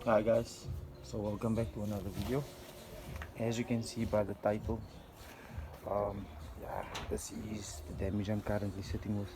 Hi guys, so welcome back to another video. As you can see by the title, yeah, this is the damage I'm currently sitting with.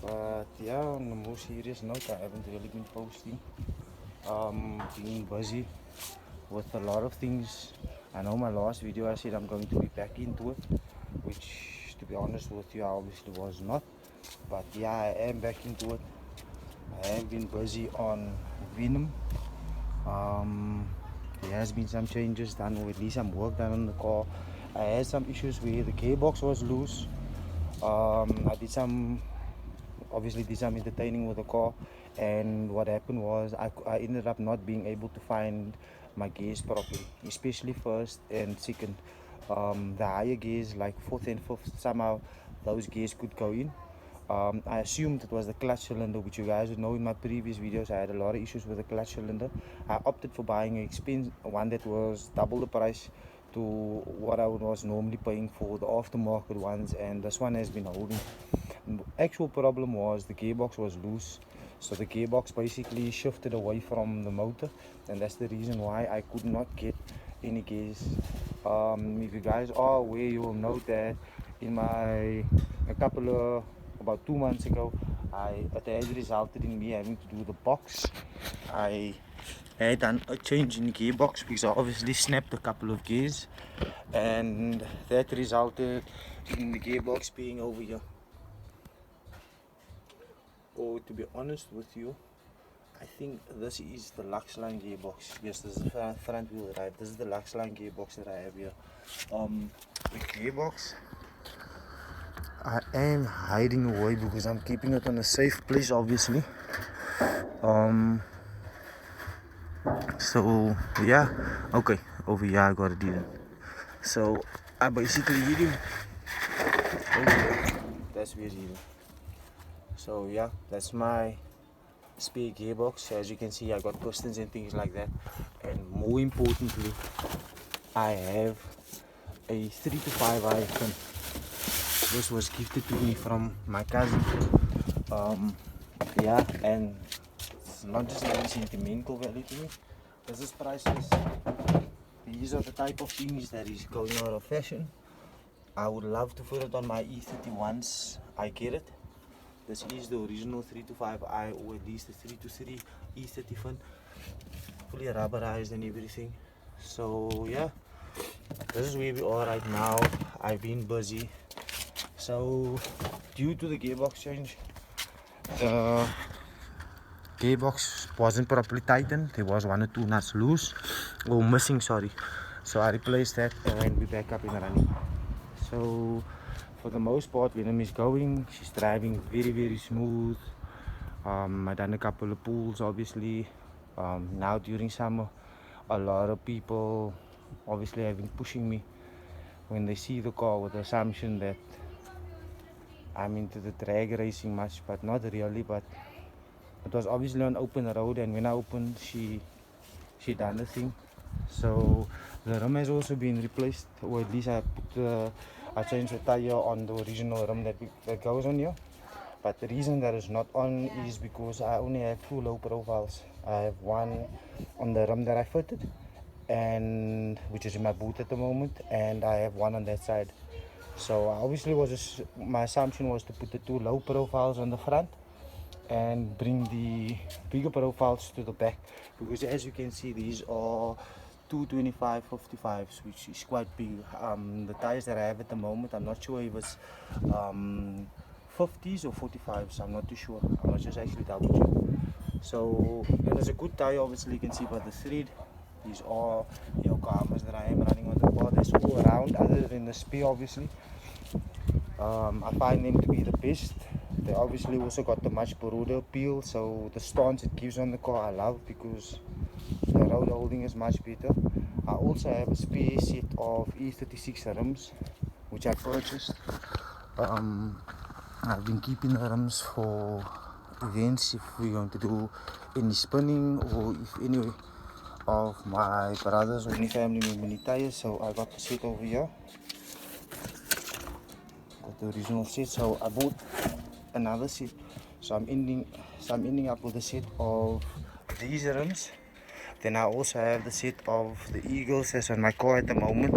But yeah, on a more serious note, I haven't really been posting. Being busy with a lot of things. I know my last video I said I'm going to be back into it, which to be honest with you I obviously was not. But yeah, I am back into it. I have been busy on Venom. There has been some changes done, or at least some work done on the car. I had some issues where the gearbox was loose. I did some, obviously did some entertaining with the car, and what happened was I ended up not being able to find my gears properly, especially first and second. The higher gears like fourth and fifth, somehow those gears could go in. I assumed it was the clutch cylinder, which you guys would know in my previous videos I had a lot of issues with the clutch cylinder. I opted for buying an expensive one that was double the price to what I was normally paying for the aftermarket ones, and this one has been holding. The actual problem was the gearbox was loose, so the gearbox basically shifted away from the motor, and that's the reason why I could not get any gears. If you guys are aware, you will note that in my about 2 months ago, it has resulted in me having to do the box. I had done a change in gearbox because I obviously snapped a couple of gears, and that resulted in the gearbox being over here. Or to be honest with you, I think this is the Lux line gearbox. Yes, this is the front wheel drive. This is the Lux line gearbox that I have here. The gearbox I am hiding away because I'm keeping it on a safe place, obviously. So yeah, okay, over here I got it even. So I basically hit him over here. That's where he's hidden. So yeah, that's my spare gearbox. As you can see, I got pistons and things like that, and more importantly, I have a 3 to 5 iPhone. This was gifted to me from my cousin. Yeah, and it's not just any sentimental value to me. This is priceless. These are the type of things that is going out of fashion. I would love to put it on my E30 once I get it. This is the original 3 to 5i, or at least the 3 to 3 E30 fin, fully rubberized and everything. So yeah, this is where we are right now. I've been busy. So due to the gearbox change, the gearbox wasn't properly tightened. There was one or two nuts loose or missing, sorry. So I replaced that and we're back up and running. So for the most part, Venom is going. She's driving very smooth. I done a couple of pulls, obviously. Now during summer, a lot of people obviously have been pushing me when they see the car with the assumption that I'm into the drag racing much, but not really. But it was obviously on open road, and when I opened, she done the thing. So the rim has also been replaced, or at least I changed the tire on the original rim that goes on here. But the reason that is not on is because I only have two low profiles. I have one on the rim that I fitted, and which is in my boot at the moment, and I have one on that side. So obviously my assumption was to put the two low profiles on the front and bring the bigger profiles to the back, because as you can see these are 225 55s, which is quite big. The tires that I have at the moment, I'm not sure if it's 50s or 45s, I'm not too sure. I must just actually double check. So it is a good tire, obviously you can see by the thread. These are Yokohamas that I am running on the car. That's all around other than the spare, obviously. I find them to be the best. They obviously also got the much broader appeal, so the stance it gives on the car I love, because the road holding is much better. I also have a spare set of E36 rims, which I purchased. I've been keeping the rims for events, if we're going to do any spinning, or if any of my brothers or any family member need tires. So I got the set over here, got the original set. So I bought another set, so I'm ending up with a set of these rims. Then I also have the set of the Eagles that's on my car at the moment,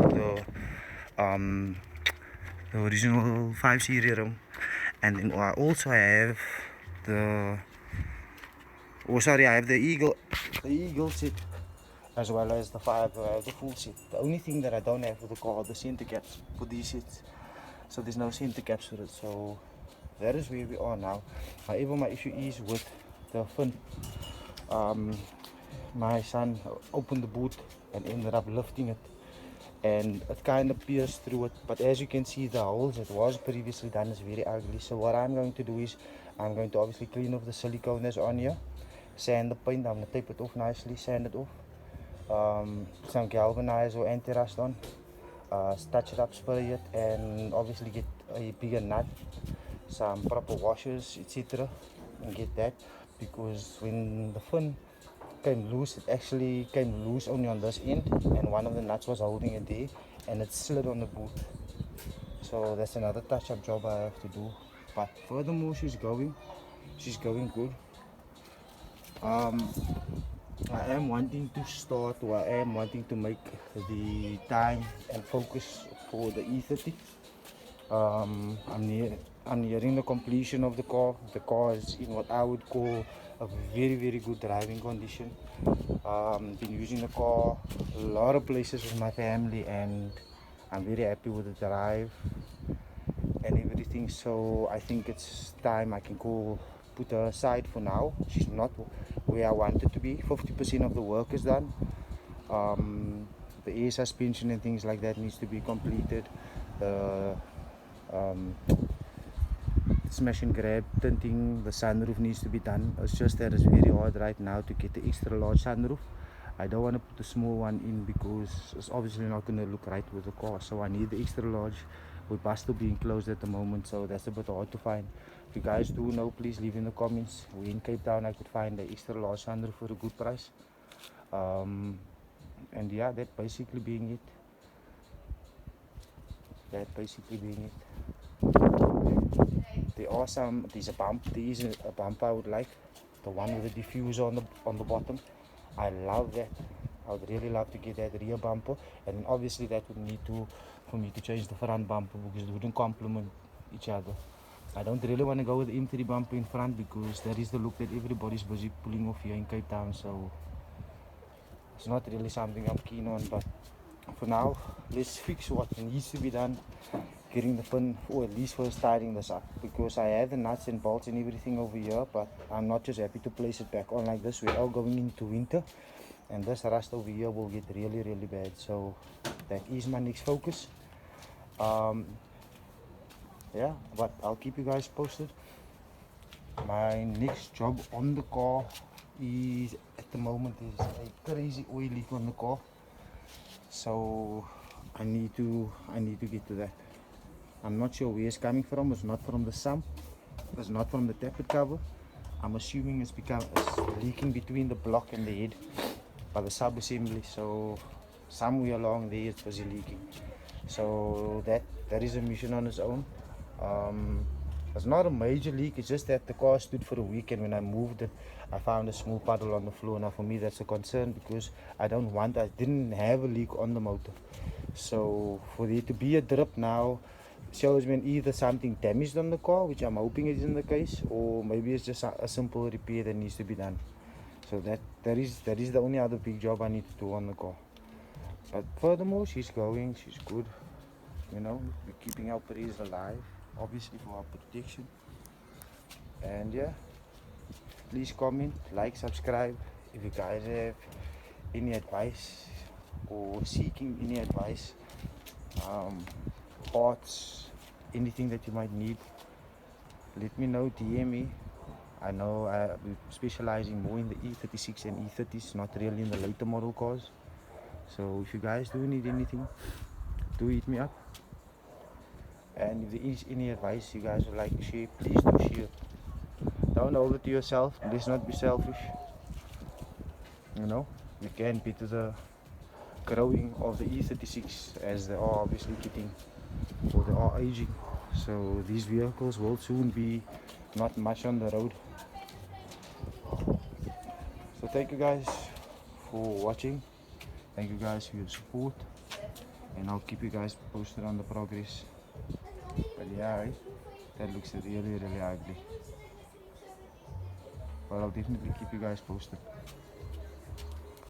the original 5 series rim. And then I also have the, I have the Eagle set, as well as the 5. I have the full set. The only thing that I don't have for the car are the center caps for these sets. So there's no center caps for it. So that is where we are now. However, my issue is with the fin. My son opened the boot and ended up lifting it, and it kind of pierced through it. But as you can see, the holes that was previously done is very ugly. So what I'm going to do is I'm going to obviously clean off the silicone that's on here, sand the paint. I'm going to tape it off nicely, sand it off, some galvanize or anti-rust on, touch it up, spray it, and obviously get a bigger nut, some proper washers, etc., and get that, because when the fin came loose, it actually came loose only on this end, and one of the nuts was holding it there, and it slid on the boot. So that's another touch-up job I have to do. But furthermore, she's going good. I am wanting to start, or I am wanting to make the time and focus for the E30. I'm nearing the completion of the car. The car is in what I would call a very good driving condition. Been using the car a lot of places with my family, and I'm very happy with the drive and everything. So I think it's time I can put her aside for now. She's not where I want it to be. 50% of the work is done. The air suspension and things like that needs to be completed. The smash and grab tinting, the sunroof needs to be done. It's just that it's very hard right now to get the extra large sunroof. I don't want to put the small one in because it's obviously not going to look right with the car, so I need the extra large, with bus still being closed at the moment, so that's a bit hard to find. If you guys do know, please leave in the comments where in Cape Town I could find the extra large sunroof for a good price. And yeah, that basically being it. There's a bump I would like, the one with the diffuser on the bottom. I love that. I would really love to get that rear bumper, and obviously that would need for me to change the front bumper, because it wouldn't complement each other. I don't really want to go with the M3 bumper in front, because that is the look that everybody's busy pulling off here in Cape Town, so it's not really something I'm keen on. But for now, let's fix what needs to be done, getting the fin, or at least first tidying this up, because I have the nuts and bolts and everything over here, but I'm not just happy to place it back on like this. We're all going into winter, and this rust over here will get really bad. So that is my next focus. Yeah, but I'll keep you guys posted. My next job on the car is, at the moment, is a crazy oil leak on the car, so I need to get to that. I'm not sure where it's coming from. It's not from the sump, it's not from the tappet cover. I'm assuming it's leaking between the block and the head by the sub assembly, so somewhere along there it's busy leaking. So that is a mission on its own. It's not a major leak, it's just that the car stood for a week, and when I moved it I found a small puddle on the floor. Now for me that's a concern, because I didn't have a leak on the motor. So for there to be a drip now shows me either something damaged on the car, which I'm hoping isn't the case, or maybe it's just a simple repair that needs to be done. So that is the only other big job I need to do on the car. But furthermore, she's good. You know, we're keeping our praise alive, obviously for our protection. And yeah, please comment, like, subscribe. If you guys have any advice or seeking any advice, parts, anything that you might need, let me know, DM me. I know we're specializing more in the E36 and E30s, not really in the later model cars. So if you guys do need anything, do hit me up. And if there is any advice you guys would like to share, please do share. Don't hold it to yourself. Let's not be selfish. You know, we can be to the growing of the E36, as they are obviously getting, or they are aging. So these vehicles will soon be not much on the road. So thank you guys for watching. Thank you guys for your support, and I'll keep you guys posted on the progress. But yeah, right? That looks really ugly. But I'll definitely keep you guys posted.